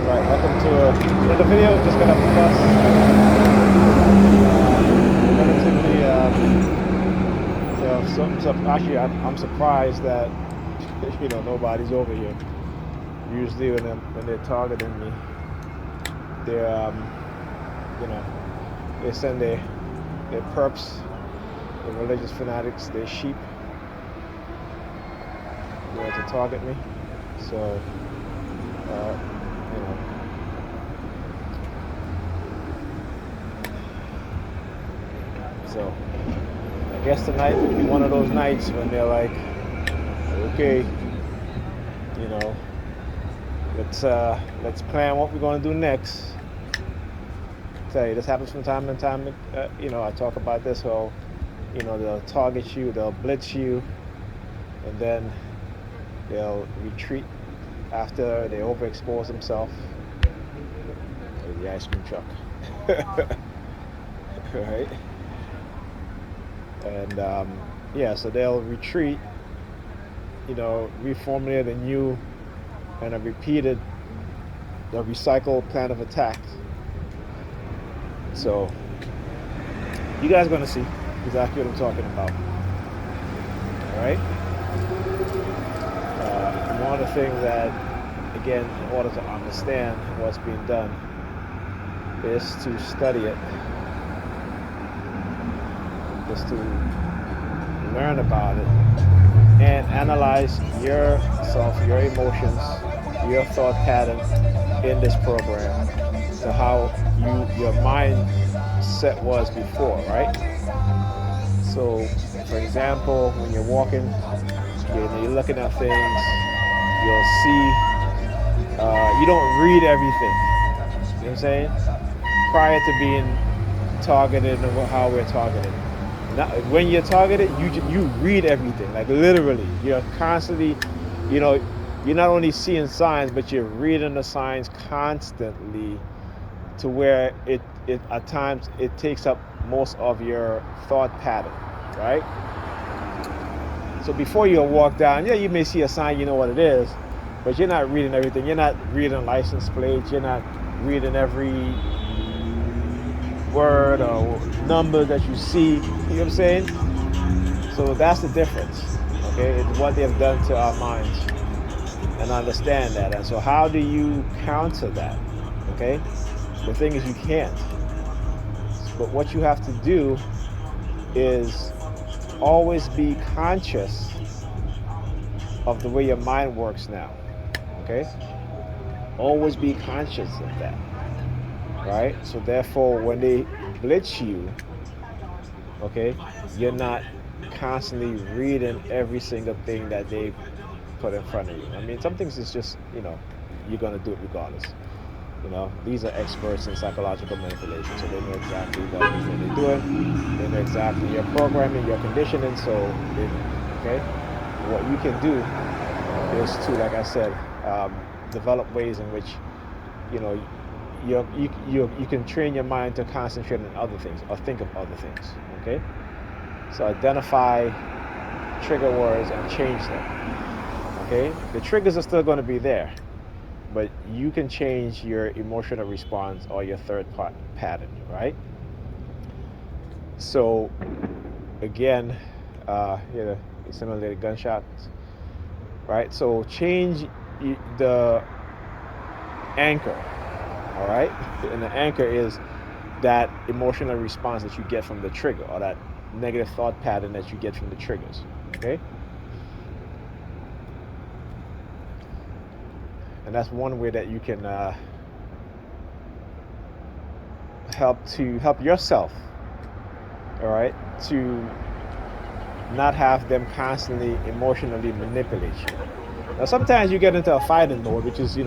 Right, welcome to another video. Just got off the bus. Relatively, actually, I'm surprised that nobody's over here. Usually, when they're targeting me, they're you know they send their perps, the religious fanatics, their sheep, to target me. So, you know. So I guess tonight will be one of those nights when they're like, okay, you know, let's plan what we're gonna do next. Tell you, this happens from time to time. I talk about this whole, they'll target you, they'll blitz you, and then they'll retreat after they overexpose themselves. There's the ice cream truck. Right? And so they'll retreat, reformulate a new and a recycled plan of attack. So you guys are going to see exactly what I'm talking about. All right? One of the things that, again, in order to understand what's being done is to study it, just to learn about it and analyze yourself, your emotions, your thought pattern in this program, to how your mindset was before, right? So, for example, when you're walking, you're looking at things, you'll see, you don't read everything. You know what I'm saying? Prior to being targeted and how we're targeted. Now, when you're targeted, you read everything, like literally. You're constantly, you're not only seeing signs, but you're reading the signs constantly, to where it at times it takes up most of your thought pattern, right? So before you walk down, you may see a sign, you know what it is, but you're not reading everything. You're not reading license plates. You're not reading every word or number that you see. You know what I'm saying? So that's the difference. Okay, it's what they've done to our minds, and understand that. And so, how do you counter that? Okay, the thing is, you can't. But what you have to do is always be conscious of the way your mind works now. Okay, always be conscious of that. Right? So therefore, when they blitz you, okay, you're not constantly reading every single thing that they put in front of you. I mean, some things is just, you're going to do it regardless. These are experts in psychological manipulation, so they know exactly what it is that they're doing. They know exactly your programming, your conditioning, so okay? What you can do is to, like I said, develop ways in which, you can train your mind to concentrate on other things or think of other things. Okay, so identify trigger words and change them. Okay, the triggers are still going to be there, but you can change your emotional response or your third pattern, right? So again, simulated gunshots, right? So change the anchor. All right, and the anchor is that emotional response that you get from the trigger, or that negative thought pattern that you get from the triggers. Okay, and that's one way that you can help yourself. All right, to not have them constantly emotionally manipulate you. Now, sometimes you get into a fighting mode, which is a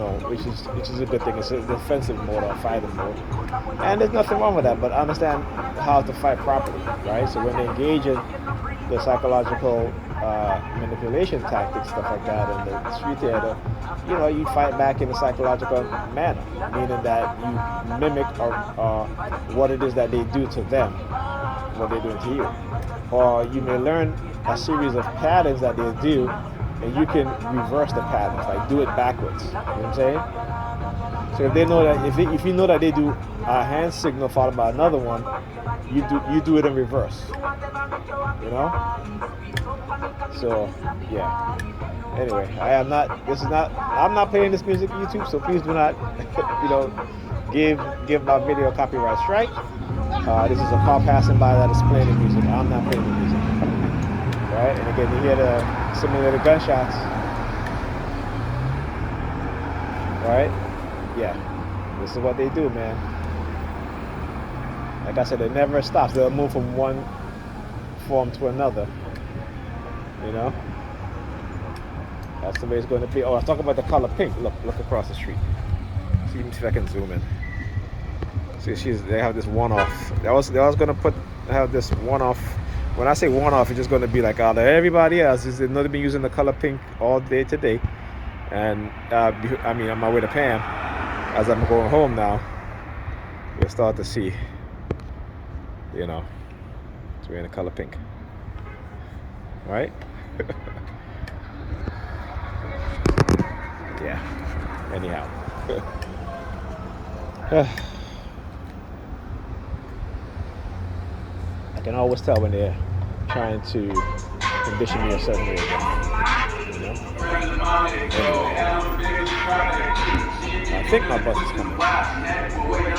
good thing. It's a defensive mode or a fighting mode, and there's nothing wrong with that. But understand how to fight properly, right? So when they engage in the psychological manipulation tactics, stuff like that, in the street theater, you fight back in a psychological manner, meaning that you mimic what it is that they do to them, what they're doing to you, or you may learn a series of patterns that they do and you can reverse the patterns, like do it backwards. You know what I'm saying? So if they know that, if you know that they do a hand signal followed by another one, you do it in reverse. You know? So yeah. Anyway, I am not. This is not. I'm not playing this music on YouTube, so please do not, give my video a copyright strike. This is a car passing by that is playing the music. I'm not playing the music. Right? And again, you hear the simulated gunshots. Right? Yeah. This is what they do, man. Like I said, it never stops. They'll move from one form to another. You know? That's the way it's going to be. Oh, I was talking about the color pink. Look across the street. See if I can zoom in. See, they have this one-off. They was going to have this one-off. When I say one-off, it's just going to be like out of everybody else. They've been using the color pink all day today. And on my way to Pam, as I'm going home now, you'll start to see, it's wearing the color pink. Right? Yeah. Anyhow. I can always tell when they're trying to condition me a certain way. Anyway. I think my bus is coming.